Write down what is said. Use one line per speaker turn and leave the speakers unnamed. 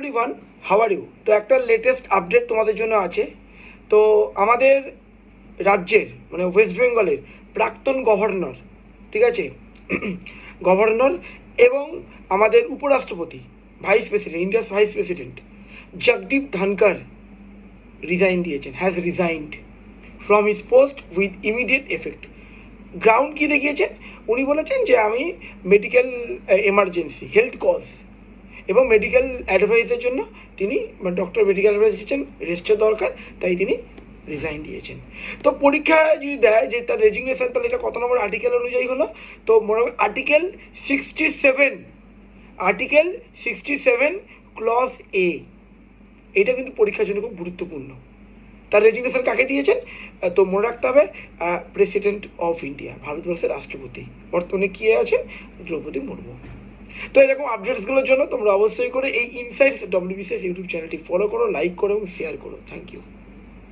Everyone, how are you? তো একটা latest update তোমাদের জন্য আছে। তো আমাদের রাজ্যের মানে ওয়েস্ট বেঙ্গলের প্রাক্তন গভর্নর, ঠিক আছে, গভর্নর এবং আমাদের উপরাষ্ট্রপতি, vice president, India's vice president Jagdeep Dhankhar resign দিয়েছেন, has resigned from his post with immediate effect. Ground কী দেখিয়েছেন? উনি বলেছেন যে আমি মেডিকেল এমার্জেন্সি, হেলথ কজ এবং মেডিকেল অ্যাডভাইসের জন্য তিনি ডক্টর মেডিকেল অ্যাডভাইস দিচ্ছেন, রেস্টের দরকার, তাই তিনি রিজাইন দিয়েছেন। তো পরীক্ষা যদি দেয় যে তার রেজিগনেশন, তাহলে এটা কত নম্বর আর্টিকেল অনুযায়ী হলো? তো মনে হয় আর্টিকেল 67 ক্লজ এ। এটা কিন্তু পরীক্ষার জন্য খুব গুরুত্বপূর্ণ। তার রেজিগনেশন কাকে দিয়েছেন? তো মনে রাখতে হবে প্রেসিডেন্ট অফ ইন্ডিয়া, ভারতবর্ষের রাষ্ট্রপতি বর্তমানে কে আছেন? দ্রৌপদী মুর্মু। তো এরকম আপডেটসগুলোর জন্য তোমরা অবশ্যই করে এই ইনসাইটস ডব্লিউবিসিএস ইউটিউব চ্যানেলটি ফলো করো, লাইক করো এবং শেয়ার করো। Thank you.